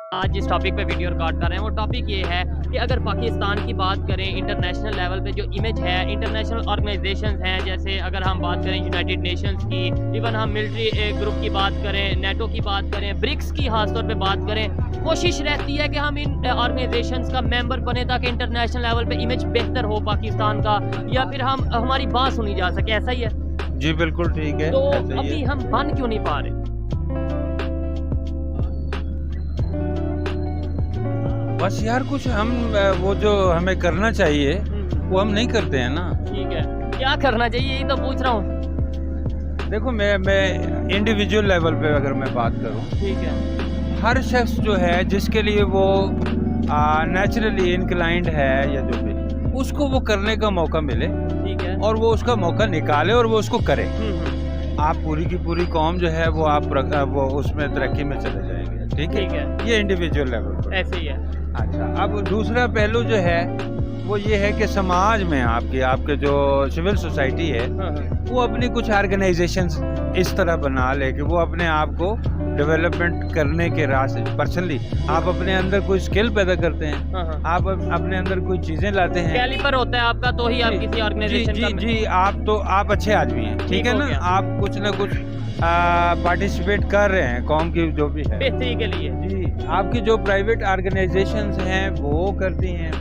आज जिस टॉपिक पे वीडियो रिकॉर्ड कर रहे हैं वो टॉपिक ये है कि अगर पाकिस्तान की बात करें इंटरनेशनल लेवल पे जो इमेज है इंटरनेशनल ऑर्गेनाइजेशंस हैं, जैसे अगर हम बात करें यूनाइटेड नेशंस की, इवन हम मिलिट्री ग्रुप की बात करें, नेटो की बात करें, ब्रिक्स की खास तौर पे बात करें, कोशिश रहती है कि हम इन ऑर्गेनाइजेशंस का मेंबर बने ताकि इंटरनेशनल लेवल पे इमेज बेहतर हो पाकिस्तान का, या फिर हम हमारी बात सुनी जा सके। ऐसा ही है? जी, बिल्कुल ठीक है, तो ऐसा ही अभी है। हम बन क्यों नहीं पा रहे? बस यार कुछ हम वो जो हमें करना चाहिए, वो हम नहीं करते हैं ना। ठीक है, क्या करना चाहिए यही तो पूछ रहा हूँ। देखो मैं इंडिविजुअल लेवल पे अगर मैं बात करूँ, ठीक है। हर शख्स जो है जिसके लिए वो नेचुरली इंक्लाइंड है या जो भी, उसको वो करने का मौका मिले ठीक है। और वो उसका मौका निकाले और वो उसको करे। हुँ। आप पूरी की पूरी कौम जो है वो उसमें तरक्की में चले जाएंगे। ठीक ठीक है, है। ये इंडिविजुअल लेवल पर। ऐसे ही है। अच्छा, अब दूसरा पहलू जो है वो ये है कि समाज में आपके जो सिविल सोसाइटी है, हाँ, हाँ। वो अपनी कुछ ऑर्गेनाइजेशंस इस तरह बना ले कि वो अपने आप को डेवलपमेंट करने के रास्ते पर्सनली आप अपने अंदर कोई स्किल पैदा करते हैं, हाँ, हाँ। आप अपने अंदर कोई चीज़ें लाते हैं। कैलिपर होता है आपका तो ही आप जी, किसी जी, ऑर्गेनाइजेशन जी, का जी, आप अच्छे आदमी हैं, ठीक है हो ना? गया। आप कुछ ना कुछ पार्टिसिपेट कर रहे हैं कौम की जो भी है। बेहतरी के लिए। जी, आपकी जो प्राइवेट ऑर्गेनाइजेशंस हैं वो करती हैं।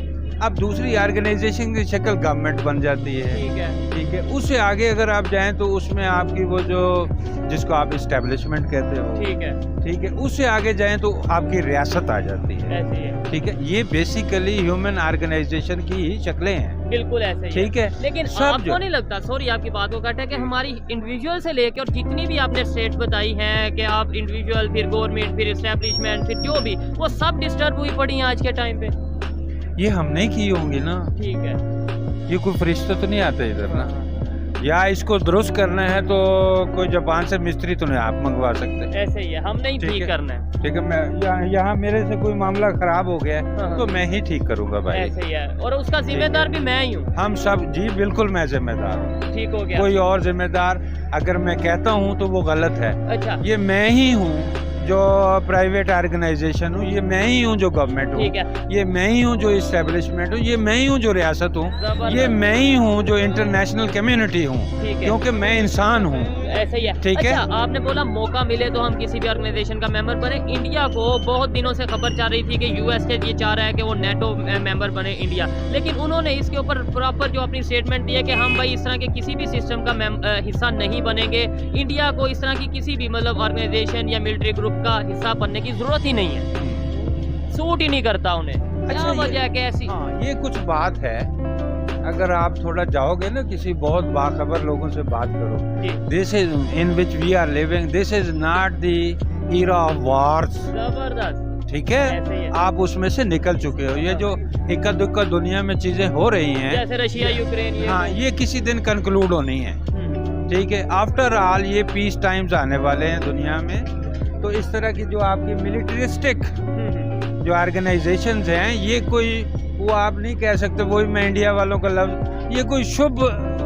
अब दूसरी ऑर्गेनाइजेशन की शक्ल गवर्नमेंट बन जाती है। ठीक है। ठीक है, उससे आगे अगर आप जाएँ तो उसमें आपकी वो जो जिसको आप एस्टेब्लिशमेंट कहते हो, ठीक है। ठीक है, उससे आगे जाएँ तो आपकी रियासत आ जाती है। ऐसे ही है। ठीक है, ये बेसिकली ह्यूमन ऑर्गेनाइजेशन की ही शक्लें हैं। बिल्कुल ऐसे ही ठीक है, लेकिन सब आपको जो नहीं लगता, सॉरी आपकी बात को काटा, कि हमारी इंडिविजुअल से लेके और जितनी भी आपने स्टेट बताई हैं कि आप इंडिविजुअल फिर गवर्नमेंट फिर एस्टेब्लिशमेंट फिर जो भी, वो सब डिस्टर्ब हुई पड़ी हैं आज के टाइम पे। ये हमने ही की होंगी ना, ठीक है। ये कोई फरिश्ता तो नहीं आता इधर ना। या इसको दुरुस्त करना है तो कोई जापान से मिस्त्री तो नहीं आप मंगवा सकते। ऐसे ही है, हमने ही ठीक ठीक है। करना है। ठीक है, मैं यहाँ मेरे से कोई मामला खराब हो गया हाँ, है हाँ। तो मैं ही ठीक करूँगा भाई। ऐसे ही है, और उसका जिम्मेदार भी मैं ही हूँ। हम सब जी बिल्कुल मैं जिम्मेदार हूँ। ठीक हो गया। कोई और जिम्मेदार अगर मैं कहता हूँ तो वो गलत है। अच्छा। ये मैं ही हूँ जो प्राइवेट ऑर्गेनाइजेशन हूँ, ये मैं ही हूँ जो गवर्नमेंट ठीक हूँ, है। ये मैं ही हूँ जो इस्टेब्लिशमेंट हूँ, ये मैं ही हूँ जो रियासत हूँ, जबरदस्त। ये मैं ही हूँ जो इंटरनेशनल कम्युनिटी हूँ, ठीक है। क्योंकि मैं इंसान हूँ। ऐसे ही है। ठीक है। अच्छा, आपने बोला मौका मिले तो हम किसी भी ऑर्गेनाइजेशन का मेंबर बने। इंडिया को बहुत दिनों से खबर चल रही थी कि यूएस के ये चाह रहा है कि वो नेटो मेंबर बने इंडिया, लेकिन उन्होंने इसके ऊपर प्रॉपर जो अपनी स्टेटमेंट दी है कि हम भाई इस तरह के किसी भी सिस्टम का हिस्सा नहीं बनेंगे। इंडिया को इस तरह की किसी भी मतलब ऑर्गेनाइजेशन या मिलिट्री ग्रुप का हिस्सा बनने की जरूरत ही नहीं है, सूट ही नहीं करता उन्हें। क्या अच्छा, वजह है, कैसी? हाँ, ये कुछ बात है। अगर आप थोड़ा जाओगे ना किसी बहुत बाखबर लोगों से बात करो, जी। This is in which we are living, this is not the era of wars. जबरदस्त। ठीक है, ऐसे ही है। आप उसमें से निकल चुके हो। ये जो इक्का दुक्का दुनिया में चीजें हो रही हैं, जैसे रशिया यूक्रेन ये हाँ, ये किसी दिन कंक्लूड होनी है। ठीक है, आफ्टर ऑल ये पीस टाइम्स आने वाले हैं दुनिया में। तो इस तरह की जो आपकी मिलिट्रिस्टिक जो ऑर्गेनाइजेशंस हैं, ये कोई वो आप नहीं कह सकते, वही मैं इंडिया वालों का लफ्ज, ये कोई शुभ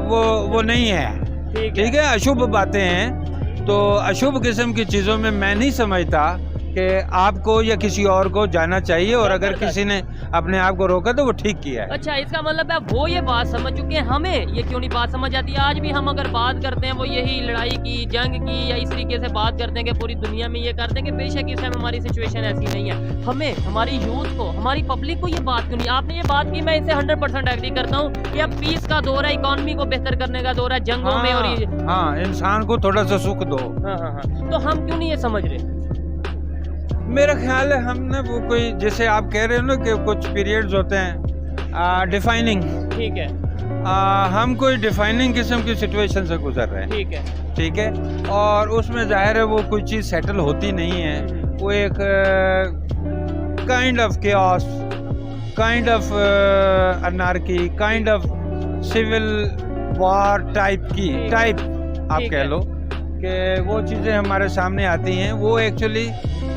वो नहीं है। ठीक है, अशुभ बातें हैं। तो अशुभ किस्म की चीज़ों में मैं नहीं समझता कि आपको या किसी और को जाना चाहिए, और अगर किसी ने अपने आप को रोका तो वो ठीक किया है। अच्छा, इसका मतलब है वो ये बात समझ चुके हैं, हमें ये क्यों नहीं बात समझ आती? आज भी हम अगर बात करते हैं वो यही लड़ाई की, जंग की, या इस तरीके से बात करते हैं कि पूरी दुनिया में ये कर देंगे। बेशक इस टाइम हमारी सिचुएशन ऐसी नहीं है। हमें, हमारी यूथ को, हमारी पब्लिक को ये बात क्यों नहीं? आपने ये बात की, मैं इससे 100% एग्री करता हूँ कि अब पीस का दौर है, इकोनॉमी को बेहतर करने का दौर है, जंगों में और ये। हाँ, इंसान को थोड़ा सा सुख दो। हाँ। तो हम क्यों नहीं ये समझ रहे? मेरा ख्याल है हमने वो कोई, जैसे आप कह रहे हो ना कि कुछ पीरियड्स होते हैं डिफाइनिंग, ठीक है। हम कोई डिफाइनिंग किस्म की सिचुएशन से गुजर रहे हैं। ठीक है। ठीक है, और उसमें जाहिर है वो कोई चीज़ सेटल होती नहीं है। वो एक kind of chaos, kind of anarchy, kind of civil war type आप ठीक कह है। लो कि वो चीज़ें हमारे सामने आती हैं। वो एक्चुअली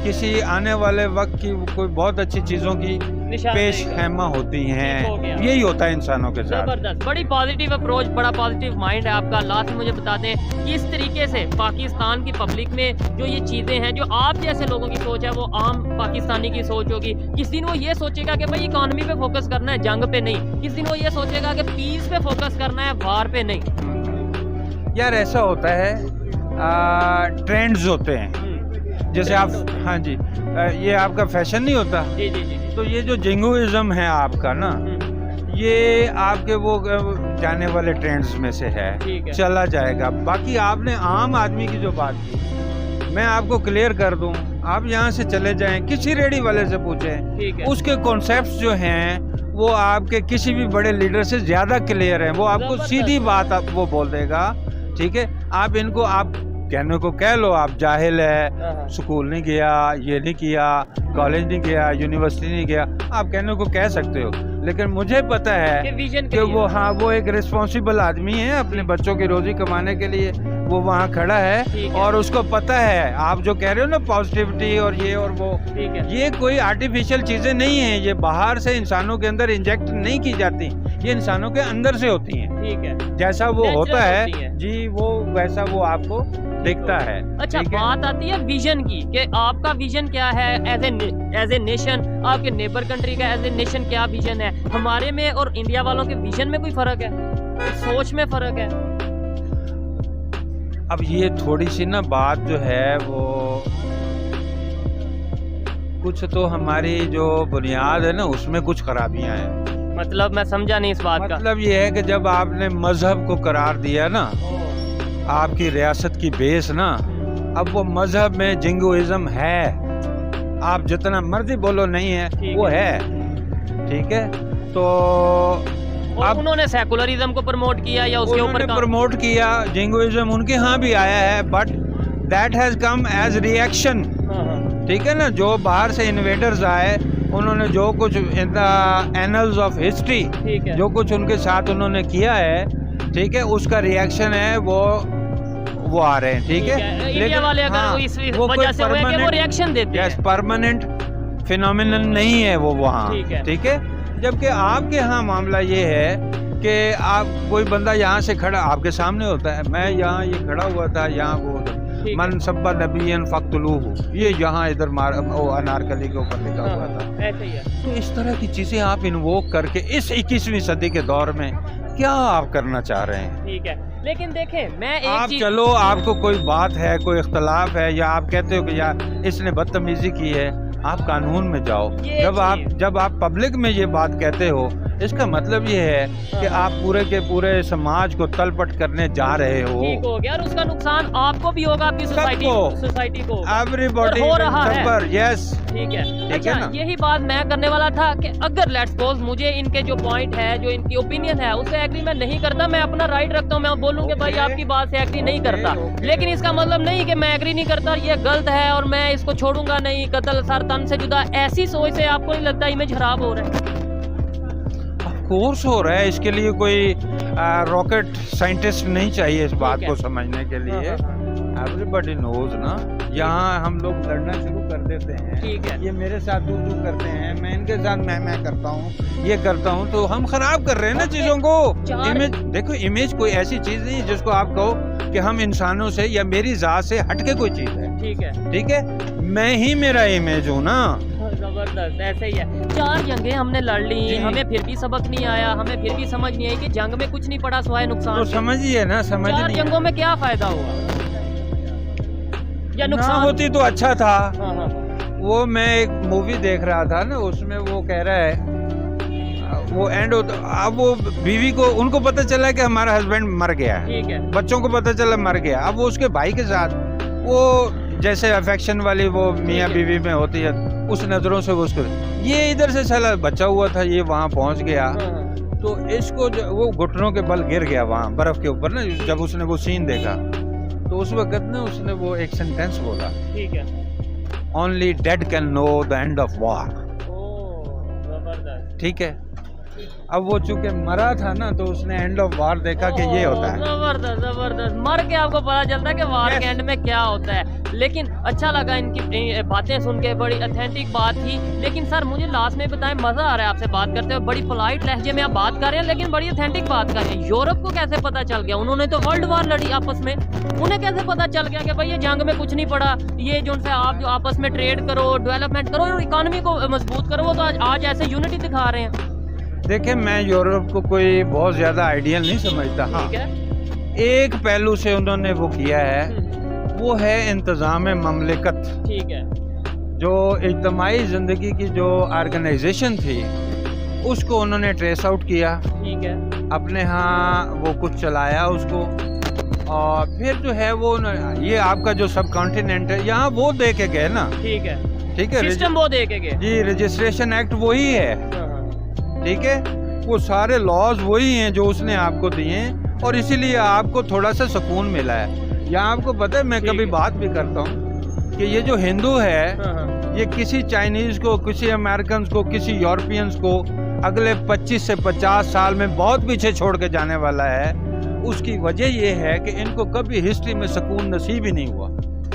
किसी आने वाले वक्त की कोई बहुत अच्छी चीज़ों की पेश निशानदेही का। खैमा होती ठीक हो गया। हैं, यही होता है इंसानों के साथ। जबरदस्त, बड़ी पॉजिटिव अप्रोच, बड़ा पॉजिटिव माइंड है आपका। लास्ट में मुझे बता दें किस तरीके से पाकिस्तान की पब्लिक में जो ये चीज़ें हैं, जो आप जैसे लोगों की सोच है, वो आम पाकिस्तानी की सोच होगी। किस दिन वो ये सोचेगा कि भाई इकॉनमी पे फोकस करना है, जंग पे नहीं। किस दिन वो ये सोचेगा कि पीस पे फोकस करना है, वार पे नहीं। यार ऐसा होता है, ट्रेंड्स होते हैं, जैसे आप, हाँ जी, ये आपका फैशन नहीं होता, जी जी जी जी। तो ये जो जिंगोइज्म है आपका ना, ये आपके वो जाने वाले ट्रेंड्स में से है, ठीक है। चला जाएगा। बाकी आपने आम आदमी की जो बात की, मैं आपको क्लियर कर दूं, आप यहाँ से चले जाएं, किसी रेडी वाले से पूछें, ठीक है। उसके कॉन्सेप्ट्स जो हैं वो आपके किसी भी बड़े लीडर से ज़्यादा क्लियर हैं। वो आपको जबरदस्त। सीधी बात आप वो बोल देगा, ठीक है। आप इनको आप कहने को कह लो आप जाहिल है, हाँ। स्कूल नहीं गया, ये नहीं किया, कॉलेज नहीं गया, यूनिवर्सिटी नहीं गया, आप कहने को कह सकते हो, लेकिन मुझे पता कि है विजन कि वो, हाँ, वो एक रिस्पॉन्सिबल आदमी है, अपने बच्चों की रोजी कमाने के लिए वो वहाँ खड़ा है, ठीक है। और उसको पता है आप जो कह रहे हो ना पॉजिटिविटी और ये और वो, ठीक है। ये कोई आर्टिफिशियल चीज़ें नहीं हैं, ये बाहर से इंसानों के अंदर इंजेक्ट नहीं की जाती, ये इंसानों के अंदर से होती हैं। ठीक है। जैसा वो Natural होता होती है हैं। जी, वो वैसा वो आपको दिखता है। अच्छा, ठीक है? बात आती है विजन की कि आपका विजन क्या है एज ए नेशन, आपके नेबर कंट्री का एज ए नेशन क्या विजन है। हमारे में और इंडिया वालों के विजन में कोई फर्क है, सोच में फर्क है? अब ये थोड़ी सी ना बात जो है वो, कुछ तो हमारी जो बुनियाद है ना उसमें कुछ खराबियां हैं। मतलब मैं समझा नहीं इस बात का। मतलब ये है कि जब आपने मजहब को करार दिया ना, आपकी रियासत की बेस ना, अब वो मजहब में जिंगोइज्म है, आप जितना मर्जी बोलो नहीं है, ठीक वो है। है, ठीक है। तो और अब उन्होंने सेकुलरिज्म को प्रमोट किया या उसके ऊपर उन्होंने काम? प्रमोट किया, जिंगोइज्म उनके यहाँ भी आया है, but that has come as reaction, हाँ, हाँ। ठीक है ना। जो बाहर से इन्वेडर्स आए, उन्होंने जो कुछ in the annuls of history, ठीक है। जो कुछ उनके साथ उन्होंने किया है, ठीक है, उसका रिएक्शन है वो आ रहे हैं, ठीक है। इंडिया वाले अगर हाँ, वो इस वो कोई वजह से हुए कि वो permanent- रिएक्शन देते यस, हैं। परमानेंट फिनोमिनन नहीं है वो वहाँ, ठीक है। ठीक है। जबकि आपके यहाँ मामला ये है कि आप कोई बंदा यहाँ से खड़ा आपके सामने होता है, मैं यहाँ ये खड़ा हुआ था, यहाँ वो ठीक है। मन सब्बा नबीयन फक्तलूहु, ये यहाँ इधर वो अनारकली के ऊपर लिखा हुआ हाँ, था। ऐसे ही है। तो इस तरह की चीजें आप इन्वोक करके इस 21वीं सदी के दौर में क्या आप करना चाह रहे हैं? ठीक है, लेकिन देखें मैं एक आप चीज, चलो, आपको कोई बात है, कोई इख्तलाफ है, या आप कहते हो कि यार इसने बदतमीजी की है, आप कानून में जाओ। ये जब आप पब्लिक में ये बात कहते हो, इसका मतलब ये है कि हाँ। आप पूरे के पूरे समाज को तलपट करने जा रहे हो। ठीक हो गया, और उसका नुकसान आपको भी होगा, आपकी सोसाइटी को होगा। एवरीबॉडी और हो रहा है। यस, ठीक है। ठीक अच्छा, है ना? यही बात मैं करने वाला था कि अगर लेट्स सपोज मुझे इनके जो पॉइंट है, जो इनकी ओपिनियन है, उससे एग्री मैं नहीं करता, मैं अपना राइट रखता हूँ, मैं बोलूँ कि भाई Okay. आपकी बात से एग्री नहीं करता, Okay. लेकिन इसका मतलब नहीं कि मैं एग्री नहीं करता, ये गलत है और मैं इसको छोड़ूंगा नहीं, कत्ल सर तन से जुदा, ऐसी सोच से आपको नहीं लगता इमेज खराब हो रहा है? कोर्स हो रहा है, इसके लिए कोई रॉकेट साइंटिस्ट नहीं चाहिए इस बात ठीक को है। समझने के लिए। हाँ, हाँ, हाँ। एवरीबॉडी नोज ना, यहाँ हम लोग लड़ना शुरू कर देते हैं, ठीक है। ये मेरे साथ तू करते हैं, मैं इनके साथ मैं करता हूँ, ये करता हूँ, तो हम खराब कर रहे हैं ना Okay. चीजों को। चार- इमेज देखो, इमेज कोई ऐसी चीज नहीं है जिसको आप कहो कि हम इंसानों से या मेरी जात से हटके कोई चीज है, ठीक है। ठीक है। मैं ही मेरा इमेज हूँ ना। जबरदस्त, ऐसे ही है। 4 जंगें हमने लड़ ली, जी। हमें फिर भी सबक नहीं आया, हमें फिर भी समझ नहीं आई कि जंग में कुछ नहीं पड़ा सिवाय नुकसान तो के। समझिए ना, समझ 4 नहीं जंगों में क्या फायदा हुआ या ना नुकसान? होती तो अच्छा था। हाँ, हाँ। वो मैं एक मूवी देख रहा था ना, उसमें वो कह रहा है, वो एंड होता, अब वो बीवी को, उनको पता चला कि हमारा हस्बैंड मर गया है, ठीक है। बच्चों को पता चला मर गया, अब वो उसके भाई के साथ वो जैसे अफेक्शन वाली वो मियाँ है। बीवी में होती है, उस नज़रों से वो उसको, ये इधर से चला बचा हुआ था, ये वहाँ पहुँच गया, हाँ, हाँ। तो इसको वो घुटनों के बल गिर गया वहाँ बर्फ के ऊपर ना, जब उसने वो सीन देखा, तो उस वक्त ना उसने वो एक सेंटेंस बोला, ठीक है। Only dead can know the end of war, oh, जबरदस्त। ठीक है। अब वो चूंकि मरा था ना, तो उसने एंड ऑफ वार देखा कि ये होता है। जबरदस्त जबरदस्त, मर के आपको पता चलता है कि वार के एंड में क्या होता है। लेकिन अच्छा लगा इनकी बातें सुन के, बड़ी ऑथेंटिक बात थी। लेकिन सर मुझे लास्ट में बताएं, मजा आ रहा है आपसे बात करते हुए, बड़ी पोलाइट लहजे में आप बात कर रहे हैं लेकिन बड़ी ऑथेंटिक बात कर रहे हैं। यूरोप को कैसे पता चल गया? उन्होंने तो वर्ल्ड वार लड़ी आपस में, उन्हें कैसे पता चल गया कि भाई ये जंग में कुछ नहीं पड़ा, ये जो उनसे आप जो आपस में ट्रेड करो, डेवलपमेंट करो और इकोनॉमी को मजबूत करो, वो तो आज ऐसे यूनिटी दिखा रहे हैं। देखिए, मैं यूरोप को कोई बहुत ज्यादा आइडियल नहीं समझता। हाँ, ठीक है, एक पहलू से उन्होंने वो किया है, वो है इंतजाम ममलिकत। ठीक है, जो इज्तिमाई जिंदगी की जो ऑर्गेनाइजेशन थी, उसको उन्होंने ट्रेस आउट किया, ठीक है, अपने यहाँ वो कुछ चलाया उसको, और फिर जो है वो ये आपका जो सब कॉन्टिनेंट है, यहाँ वो दे के गए ना। ठीक है, ठीक है, सिस्टम वो देके गए। जी, रजिस्ट्रेशन एक्ट वही है, ठीक है, वो सारे लॉज वही हैं जो उसने आपको दिए हैं, और इसीलिए आपको थोड़ा सा सुकून मिला है। यहाँ आपको पता है, मैं कभी बात भी करता हूँ कि ये जो हिंदू है, ये किसी चाइनीज को, किसी अमेरिकन को, किसी यूरोपियंस को अगले 25 से 50 साल में बहुत पीछे छोड़ के जाने वाला है। उसकी वजह ये है कि इनको कभी हिस्ट्री में सुकून नसीब ही नहीं हुआ।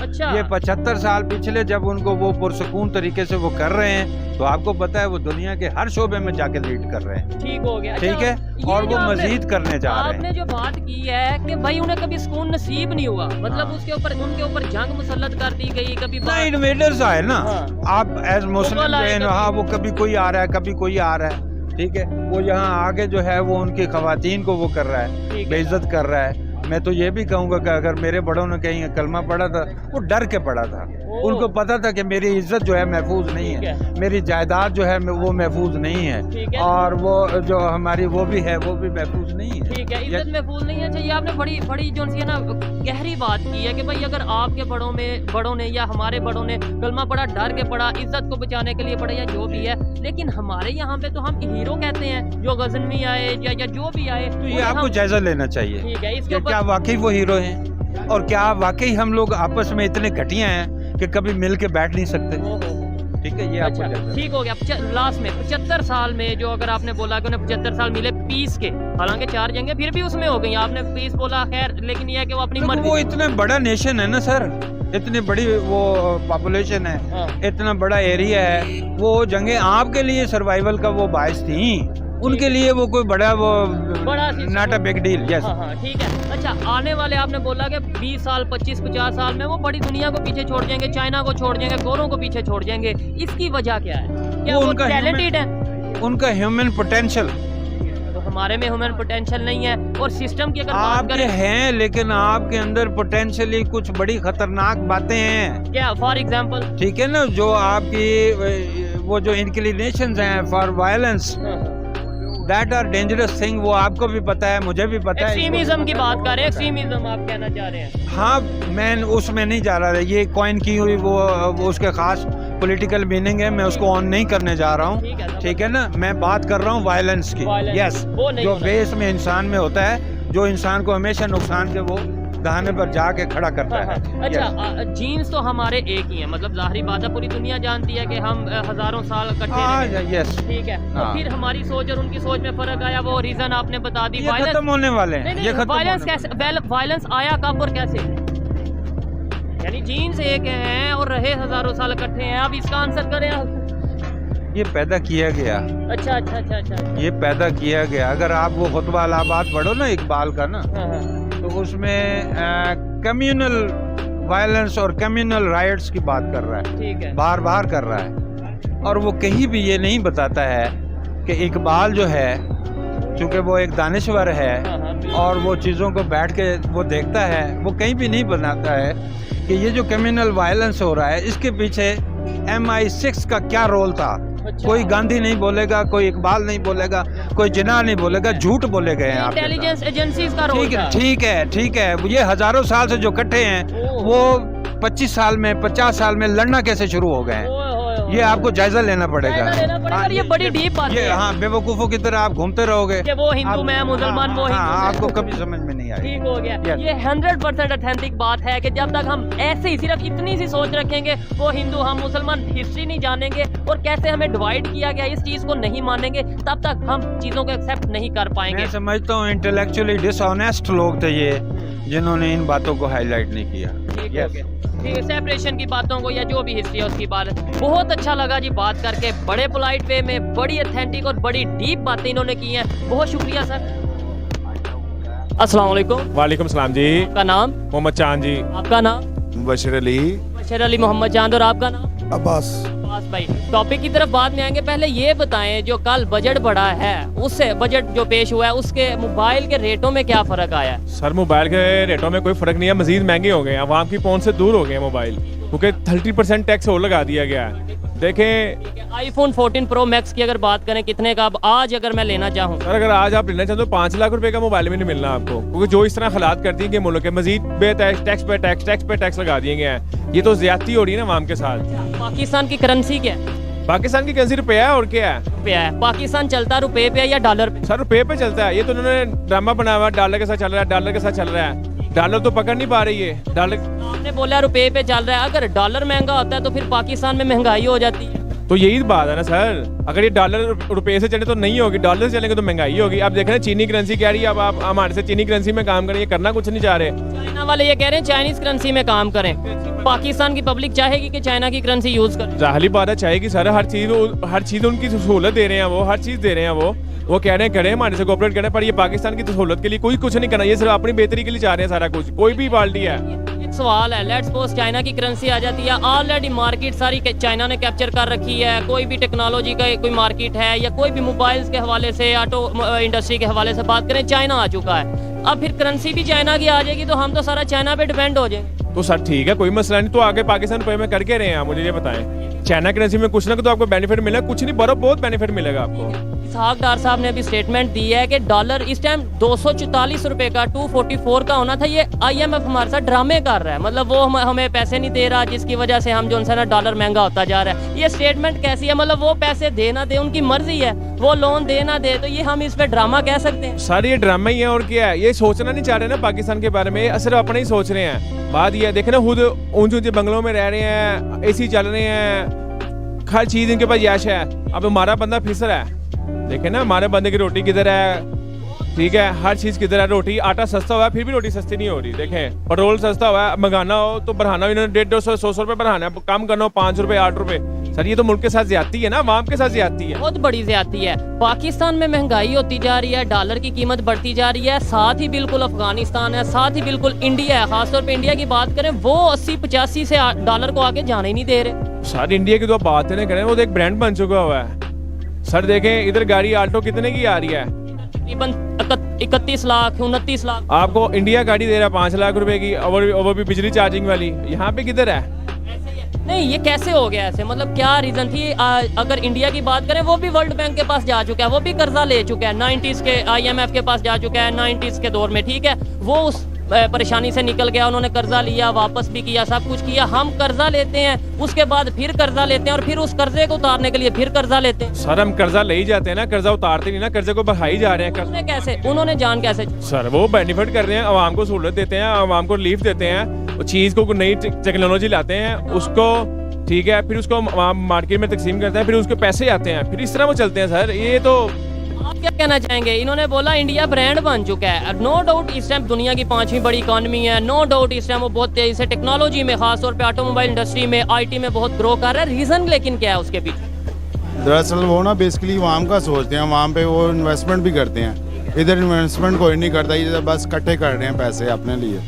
अच्छा, ये 75 साल पिछले जब उनको वो पुरसुकून तरीके से वो कर रहे हैं, तो आपको पता है वो दुनिया के हर शोबे में जाके लीड कर रहे हैं। ठीक हो गया। ठीक है, और वो मजीद करने जा रहे आपने हैं। जो बात की है कि भाई उन्हें कभी सुकून नसीब नहीं हुआ, मतलब हाँ। उसके ऊपर उनके ऊपर जंग मुसल्लत कर दी गई, कभी ना इन्वेडर्स आए ना, हाँ। आप एज मुस्लिम मुगल आए कभी। हाँ, वो कभी कोई आ रहा है, कभी कोई आ रहा है, ठीक है, वो यहाँ आगे जो है वो उनकी खवातीन को वो कर रहा है, ठीक है। बेइज्जत कर रहा है। मैं तो ये भी कहूँगा कि अगर मेरे बड़ों ने कहीं कलमा पढ़ा था, वो डर के पढ़ा था। उनको पता था कि मेरी इज्जत जो है महफूज नहीं ठीक है, है। मेरी जायदाद जो है वो महफूज नहीं ठीक है, है। और वो जो हमारी वो भी है, वो भी महफूज नहीं है। ठीक है, इज्जत महफूज नहीं है। अच्छा, ये आपने बड़ी बड़ी जो सी है ना गहरी बात की है कि भाई अगर आपके बड़ों ने या हमारे बड़ों ने कलमा पढ़ा, डर के पढ़ा, इज्जत को बचाने के लिए पढ़ा, या जो भी है, लेकिन हमारे यहाँ पे तो हम हीरो कहते हैं जो गजनवी आए या जो भी आए, तो ये आपको जायजा लेना चाहिए। ठीक है, इसके कि क्या ऊपर वाकई वो हीरो हैं, और क्या वाकई हम लोग आपस में इतने घटिया हैं कि कभी मिल के बैठ नहीं सकते। ठीक है, ये आपको अच्छा, जायजा ठीक हो गया। लास्ट में 75 साल में जो अगर आपने बोला कि उन्हें 75 साल मिले पीस के, हालांकि 4 जंगें फिर भी उसमें हो गई, आपने पीस बोला, खैर, लेकिन ये है कि वो अपनी देखो, मर्जी। वो इतना बड़ा नेशन है ना सर, इतनी बड़ी वो पॉपुलेशन है, हाँ। इतना बड़ा एरिया है, वो जंगें आपके लिए सर्वाइवल का वो बायस थी, उनके लिए वो कोई बड़ा वो not a big deal. Yes, हाँ हाँ, ठीक है। अच्छा, आने वाले आपने बोला कि 20 साल 25-50 साल में वो बड़ी दुनिया को पीछे छोड़ जाएंगे, चाइना को छोड़ जाएंगे, गोरों को पीछे छोड़ जाएंगे, इसकी वजह क्या है? क्या वो उनका टैलेंटेड है? उनका ह्यूमन पोटेंशियल तो हमारे में ह्यूमन पोटेंशियल नहीं है, और सिस्टम की अगर बात आपके करें, हैं, लेकिन आपके अंदर पोटेंशियली कुछ बड़ी खतरनाक बातें हैं। क्या फॉर एग्जाम्पल? ठीक है ना, जो आपकी वो जो इंक्लिनेशंस हैं for violence, that are dangerous thing, वो आपको भी पता है, मुझे भी पता है। एक्सट्रीमिज्म की बात कर रहे हैं, एक्सट्रीमिज्म आप कहना चाह रहे हैं? हाँ, मैं उसमें नहीं जा रहा, ये कॉइन की हुई वो उसके खास पॉलिटिकल मीनिंग है, मैं उसको ऑन नहीं करने जा रहा हूँ। ठीक है, ठीक है ना, मैं बात कर रहा हूँ वायलेंस की। Violence, यस, वो नहीं जो होना बेस में इंसान में होता है, जो इंसान को हमेशा नुकसान के वो दहाने पर जाके खड़ा करता हाँ, है। हाँ। अच्छा, जीन्स तो हमारे एक ही है, मतलब जाहिर बात है, पूरी दुनिया जानती है कि हम हजारों साल इकट्ठे हाँ, रहे हैं। यस, ठीक है, तो हाँ। फिर हमारी सोच और उनकी सोच में फर्क आया, वो रीजन आपने बता दी। ये खत्म होने वाले हैं, ये खत्म वायलेंस होने कैसे, वायलेंस आया कब और कैसे? यानी जीन्स एक हैं और रहे हजारों साल इकट्ठे हैं, अब इसका आंसर करें आप। ये पैदा किया गया, अच्छा अच्छा अच्छा अच्छा, ये पैदा किया गया। अगर आप वो खुतबा अलाहाबाद पढ़ो ना इकबाल का ना, हाँ हाँ, तो उसमें कम्युनल वायलेंस और कम्युनल राइट्स की बात कर रहा है, ठीक है, बार बार कर रहा है, और वो कहीं भी ये नहीं बताता है कि इकबाल जो है, चूँकि वो एक दानिश्वर है हाँ हाँ, बिल्कुल। और वो चीज़ों को बैठ के वो देखता है, वो कहीं भी नहीं बनाता है कि ये जो कम्युनल वायलेंस हो रहा है, इसके पीछे MI6 का क्या रोल था। अच्छा। कोई गांधी नहीं बोलेगा, कोई इकबाल नहीं बोलेगा, कोई जिन्ना नहीं बोलेगा, झूठ बोले गए हैं आपके साथ। इंटेलिजेंस एजेंसीज का रोल ठीक है, था। ठीक है, ठीक है, ये हजारों साल से जो इकट्ठे हैं, ओह। वो 25 साल में 50 साल में लड़ना कैसे शुरू हो गए हैं, ओए, ओए, ओए। ये आपको जायजा लेना पड़ेगा। जायजा लेना पड़ेगा, और ये बड़ी डीप बात ये है हाँ, बेवकूफ़ों की तरह आप घूमते रहोगे, कि वो हिंदू, मैं मुसलमान, वो हाँ, हिंदू, मैं- आपको कभी समझ में नहीं आएगा। गया है। ठीक हो गया। Yes. ये 100% ऑथेंटिक बात है कि जब तक हम ऐसे ही सिर्फ इतनी सी सोच रखेंगे, वो हिंदू हम मुसलमान हिस्ट्री नहीं जानेंगे और कैसे हमें डिवाइड किया गया इस चीज को नहीं मानेंगे, तब तक हम चीजों को एक्सेप्ट नहीं कर पाएंगे। मैं समझता हूँ इंटेलेक्चुअली डिसऑनेस्ट लोग थे ये, जिन्होंने इन बातों को हाईलाइट नहीं किया। ठीक Yes. हो गया। ठीक है, सेपरेशन की बातों को या जो भी हिस्ट्री है उसकी बात, बहुत अच्छा लगा जी बात करके, बड़े पोलाइट वे में बड़ी ऑथेंटिक और बड़ी डीप बातें इन्होंने की हैं। बहुत शुक्रिया सर। अस्सलाम वालेकुम। वालेकुम सलाम जी। आपका नाम? मोहम्मद चांद जी। आपका नाम? बशीर अली। बशीर अली मोहम्मद चांद। और आपका नाम? अब्बास। अब्बास भाई। टॉपिक की तरफ बाद में आएंगे, पहले ये बताएं जो कल बजट बढ़ा है, उससे बजट जो पेश हुआ है उसके मोबाइल के रेटों में क्या फ़र्क आया है? सर मोबाइल के रेटों में कोई फ़र्क नहीं है, मजीद महंगे हो गए हैं, आवाम की पहुंच से दूर हो गए हैं मोबाइल, क्योंकि 30% टैक्स और लगा दिया गया है। देखें आईफोन 14 प्रो मैक्स की अगर बात करें कितने का अब आज अगर मैं लेना चाहूँ? सर अगर आज आप लेना चाहते हो 5 लाख रुपए का मोबाइल में नहीं मिलना आपको, क्योंकि जो इस तरह हालात कर दिए गए मुल्क के, मजीद टैक्स पे टैक्स लगा दिए गए हैं। ये तो ज्यादती हो रही है ना आवाम के साथ। पाकिस्तान की करेंसी क्या है? पाकिस्तान की करेंसी रुपया है और क्या है? रुपया है। पाकिस्तान चलता रुपए पे है या डॉलर पे? सर रुपये पे चलता है, ये तो उन्होंने ड्रामा बनाया हुआ, डॉलर के साथ चल रहा है, डॉलर के साथ चल रहा है। डॉलर तो पकड़ नहीं पा रही है डॉलर। आपने बोला रुपए पे चल रहा है, अगर डॉलर महंगा होता है तो फिर पाकिस्तान में महंगाई हो जाती है। तो यही बात है ना सर, अगर ये डॉलर रुपए से चले तो नहीं होगी, डॉलर से चलेंगे तो महंगाई होगी। अब देख रहे हैं चीनी करेंसी कह रही है अब आप हमारे से चीनी करेंसी में काम करें, ये करना कुछ नहीं चाह रहे। चाइना वाले ये कह रहे हैं चाइनीज करेंसी में काम करें। पाकिस्तान की पब्लिक चाहेगी कि चाइना की करेंसी यूज करें? जाहिर बात है चाहेगी सर, हर चीज उनकी सहूलत दे रहे हैं वो, हर चीज दे रहे हैं वो कह रहे हैं करें, हमारे से कोऑपरेट करें, पर ये पाकिस्तान की सहूलत के लिए कोई कुछ नहीं करना, ये सिर्फ अपनी बेहतरी के लिए चाह रहे हैं सारा कुछ, कोई भी पार्टी है। एक सवाल है, लेट्स सपोज चाइना की करेंसी आ जाती है, ऑलरेडी मार्केट सारी चाइना ने कैप्चर कर रखी है, कोई भी टेक्नोलॉजी का कोई मार्केट है या कोई भी मोबाइल्स के हवाले से, ऑटो इंडस्ट्री के हवाले से बात करें, चाइना आ चुका है, अब फिर करेंसी भी चाइना की आ जाएगी तो हम तो सारा चाइना पे डिपेंड हो जाएंगे। तो सर ठीक है, कोई मसला नहीं, तो आगे पाकिस्तान रुपए में करके रहे हैं आप, मुझे ये बताएं चाइना करेंसी में कुछ ना कुछ तो आपको बेनिफिट मिलेगा, कुछ नहीं बहुत बेनिफिट मिलेगा आपको। इसहाक डार साहब ने अभी स्टेटमेंट दी है कि डॉलर इस टाइम 244 रुपए का 244 का होना था, ये IMF हमारे साथ ड्रामे कर रहा है, मतलब वो हमें पैसे नहीं दे रहा, जिसकी वजह से हम जो है ना डॉलर महंगा होता जा रहा है। ये स्टेटमेंट कैसी है? मतलब वो पैसे दे ना दे उनकी मर्जी है, वो लोन दे ना दे, तो ये हम इस पे ड्रामा कह सकते हैं? सर ये ड्रामा ही है और क्या है, ये सोचना नहीं चाह रहे ना पाकिस्तान के बारे में, सिर्फ अपना ही सोच रहे हैं। बात ये है, देखे ना खुद ऊंचे ऊंचे बंगलों में रह रहे हैं, AC चल रहे हैं, हर चीज इनके पास याश है। अब हमारा बंदा फिसर है, देखे ना हमारे बंदे की रोटी किधर है, ठीक है, हर चीज किधर है, रोटी आटा सस्ता हुआ है फिर भी रोटी सस्ती नहीं हो रही। देखें पेट्रोल सस्ता हुआ है, मंगाना हो तो बढ़ाना, इन्होंने 150-200 रुपए बढ़ाना है, कम करना हो 5 रुपए 8 रुपए। सर ये तो मुल्क के साथ ज्यादती है ना, आवाम के साथ ज्यादती है, बहुत बड़ी ज्यादती है। पाकिस्तान में महंगाई होती जा रही है, डॉलर की कीमत बढ़ती जा रही है, साथ ही बिल्कुल अफगानिस्तान है, साथ ही बिल्कुल इंडिया है, खासतौर पे इंडिया की बात करें वो 80-85 से डॉलर को आगे जाने ही नहीं दे रहे। सर इंडिया की तो बात नहीं करें, वो तो एक ब्रांड बन चुका हुआ है। सर देखें इधर गाड़ी आल्टो कितने की आ रही है? तकरीबन 31 लाख 29 लाख। आपको इंडिया गाड़ी दे रहा है 5 लाख रुपए की, और वो भी बिजली चार्जिंग वाली। यहाँ पे किधर है? नहीं ये कैसे हो गया ऐसे, मतलब क्या रीजन थी? अगर इंडिया की बात करें वो भी वर्ल्ड बैंक के पास जा चुका है, वो भी कर्जा ले चुका है, 90s के IMF के पास जा चुका है 90s के दौर में, ठीक है, वो उस परेशानी से निकल गया, उन्होंने कर्जा लिया, वापस भी किया, सब कुछ किया। हम कर्जा लेते हैं, उसके बाद फिर कर्जा लेते हैं और फिर उस कर्जे को उतारने के लिए फिर कर्जा लेते हैं। सर हम कर्जा ले ही जाते हैं ना, कर्जा उतारते नहीं ना, कर्जे को बढ़ाई जा रहे हैं। उन्होंने कैसे, उन्होंने जान कैसे? सर वो बेनिफिट कर रहे हैं, आवाम को सहूलत देते हैं, आवाम को रिलीफ देते हैं, चीज को नई टेक्नोलॉजी लाते हैं उसको, ठीक है, फिर उसको मार्केट में तकसीम करते हैं, फिर उसके पैसे आते हैं, फिर इस तरह वो चलते हैं। सर ये तो आप क्या कहना चाहेंगे? इन्होंने बोला इंडिया ब्रांड बन चुका है, नो डाउट इस टाइम दुनिया की 5वीं बड़ी इकॉनमी है, नो डाउट इस टाइम वो बहुत तेजी से टेक्नोलॉजी में, खासतौर पे ऑटोमोबाइल इंडस्ट्री में, IT में बहुत ग्रो कर रहा है। रीजन लेकिन क्या है उसके पीछे? दरअसल वो ना बेसिकली आवाम का सोचते हैं, वहाँ पे वो इन्वेस्टमेंट भी करते हैं, इधर इन्वेस्टमेंट कोई नहीं करता, इधर बस इकट्ठे कर रहे हैं पैसे अपने लिए।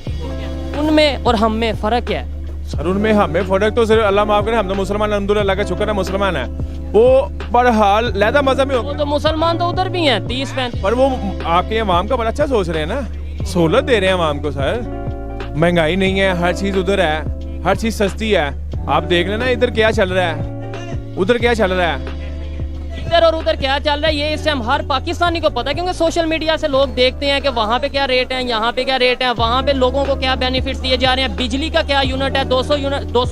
उनमें और हम में फ़र्क क्या है? सर उनमें हमें फर्क तो सिर्फ अल्लाह माफ करे, हम तो मुसलमान, अल्हम्दुलिल्लाह का शुक्र है मुसलमान है, वो बहरहाल लहदा मजहब में वो तो मुसलमान तो उधर भी हैं 30-35, पर वो आपके अवाम का बड़ा अच्छा सोच रहे हैं ना, सहूलत दे रहे हैं अवाम को। सर महंगाई नहीं है, हर चीज उधर है, हर चीज सस्ती है। आप देख लेना इधर क्या चल रहा है, उधर क्या चल रहा है। इधर और उधर क्या चल रहा है ये इस टाइम हर पाकिस्तानी को पता है, क्योंकि सोशल मीडिया से लोग देखते हैं कि वहाँ पे क्या रेट है, यहाँ पे क्या रेट है, वहाँ पे लोगों को क्या बेनिफिट्स दिए जा रहे हैं, बिजली का क्या यूनिट है, 200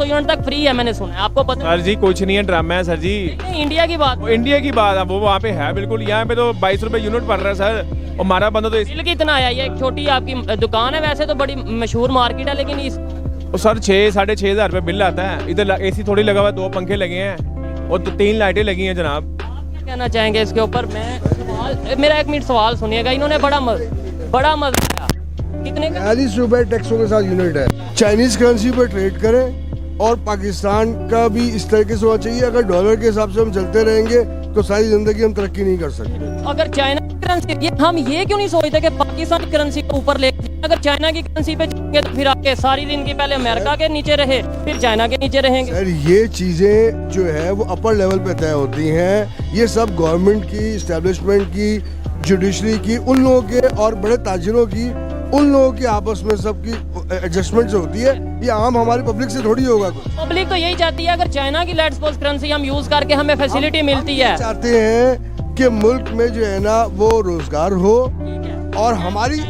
यूनिट तक फ्री है मैंने सुना है, आपको पता सर जी कुछ नहीं है, ड्रामा है सर जी। है? इंडिया की बात, वो इंडिया की बात है, वो वहाँ पे है बिल्कुल। यहाँ पे तो 22 रुपए यूनिट पड़ रहा है सर, और हमारा बंदा तो बिल कितना आया? ये एक छोटी आपकी दुकान है, वैसे तो बड़ी मशहूर मार्केट है, लेकिन इस सर 6-6.5 रुपए बिल आता है। इधर एसी थोड़ी लगा हुआ है, 2 पंखे लगे हैं और 3 लाइटें लगी हैं जनाब। क्या कहना चाहेंगे इसके ऊपर? मेरा 1 मिनट सवाल सुनिएगा, इन्होंने बड़ा मजा कितने का? 40 रुपए टैक्सों के साथ यूनिट है। चाइनीज करेंसी पर ट्रेड करें और पाकिस्तान का भी इस तरीके से होना चाहिए। अगर डॉलर के हिसाब से हम चलते रहेंगे तो सारी जिंदगी हम तरक्की नहीं कर सकते। अगर चाइना की करेंसी, हम ये क्यों नहीं सोचते कि पाकिस्तान की करेंसी को ऊपर ले, अगर चाइना की करेंसी पे चलेंगे तो फिर आपके सारी जिंदगी पहले अमेरिका के नीचे रहे, फिर चाइना के नीचे रहेंगे। सर ये चीजें जो है वो अपर लेवल पे तय होती हैं। ये सब गवर्नमेंट की, इस्टेब्लिशमेंट की, जुडिशरी की, उन लोगों के और बड़े ताजिरों की, उन लोगों की आपस में सबकी एडजस्टमेंट से होती है। ये आम हमारी पब्लिक से थोड़ी होगा कुछ। पब्लिक तो यही चाहती है अगर चाइना की लेट्स सपोज करेंसी हम यूज करके हमें फैसिलिटी मिलती है। चाहते हैं कि मुल्क में जो है ना वो रोजगार हो और हमारी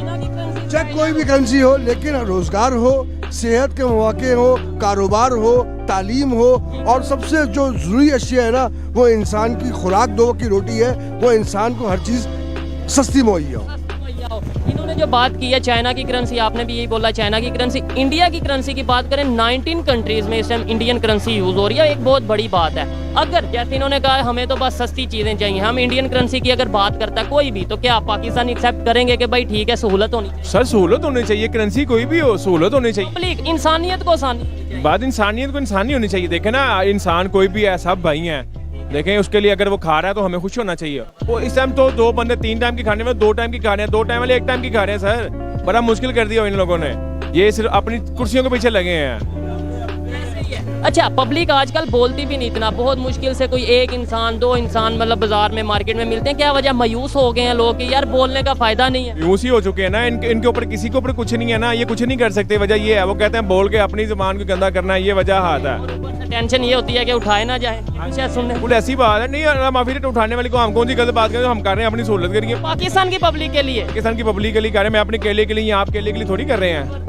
चाहे कोई भी करेंसी हो लेकिन रोजगार हो, सेहत के मौके हो, कारोबार हो, तालीम हो और सबसे जो जरूरी अशिया है ना वो इंसान की खुराक, 2 वक्त की रोटी है, वो इंसान को हर चीज सस्ती मुहैया हो। इन्होंने जो बात की है चाइना की करेंसी, आपने भी यही बोला चाइना की करेंसी। इंडिया की करेंसी की बात करें 19 कंट्रीज में इस टाइम इंडियन करेंसी यूज हो रही है, एक बहुत बड़ी बात है। अगर जैसे इन्होंने कहा हमें तो बस सस्ती चीजें चाहिए, हम इंडियन करेंसी की अगर बात करता है कोई भी, तो क्या पाकिस्तान एक्सेप्ट करेंगे कि भाई ठीक है सहूलत होनी चाहिए? सर सहूलत होनी चाहिए, करेंसी कोई भी हो सहूलत होनी चाहिए। पब्लिक इंसानियत को आसानी, बात इंसानियत को इंसानी होनी चाहिए। देखे ना, इंसान कोई भी है, सब भाई हैं। देखें उसके लिए अगर वो खा रहा है तो हमें खुश होना चाहिए। वो इस टाइम तो 2 बंदे 3 टाइम की खाने में 2 टाइम की खा रहे हैं, 2 टाइम वाले 1 टाइम की खा रहे हैं सर। बड़ा मुश्किल कर दिया इन लोगों ने, ये सिर्फ अपनी कुर्सियों के पीछे लगे हैं। अच्छा पब्लिक आजकल बोलती भी नहीं इतना, बहुत मुश्किल से कोई 1 इंसान 2 इंसान मतलब बाजार में मार्केट में मिलते हैं। क्या वजह? मायूस हो गए हैं लोग कि यार बोलने का फायदा नहीं है। यूं ही हो चुके हैं ना, इनके ऊपर किसी के ऊपर कुछ नहीं है ना, ये कुछ नहीं कर सकते। वजह ये है, वो कहते हैं बोल के अपनी जुबान को गंदा करना है, ये वजह हाथ है। टेंशन ये होती है कि उठाए ना जाए। अच्छा सुनने बिल्कुल ऐसी बात है। नहीं माफी रेट उठाने वाली को हम कौन सी गलत बात करें, हम कर रहे हैं अपनी सहूलत के लिए, पाकिस्तान की पब्लिक के लिए, पाकिस्तान की पब्लिक के लिए कर रहे हैं। मैं अपने केले के लिए, आप केले के लिए थोड़ी कर रहे हैं।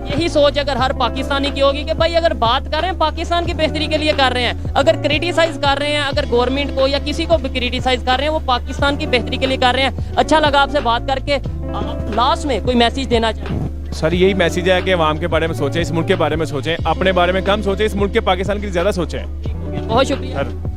यही सोच अगर हर पाकिस्तानी की होगी कि भाई अगर बात कर रहे हैं पाकिस्तान की बेहतरी के लिए कर रहे हैं, अगर क्रिटिसाइज कर रहे हैं, अगर गवर्नमेंट को या किसी को भी क्रिटिसाइज कर रहे हैं, वो पाकिस्तान की बेहतरी के लिए कर रहे हैं। अच्छा लगा आपसे बात करके। लास्ट में कोई मैसेज देना चाहिए? सर यही मैसेज है कि अवाम के बारे में सोचें, इस मुल्क के बारे में सोचें, अपने बारे में कम सोचें, इस मुल्क के पाकिस्तान की ज़्यादा सोचें। बहुत शुक्रिया। सर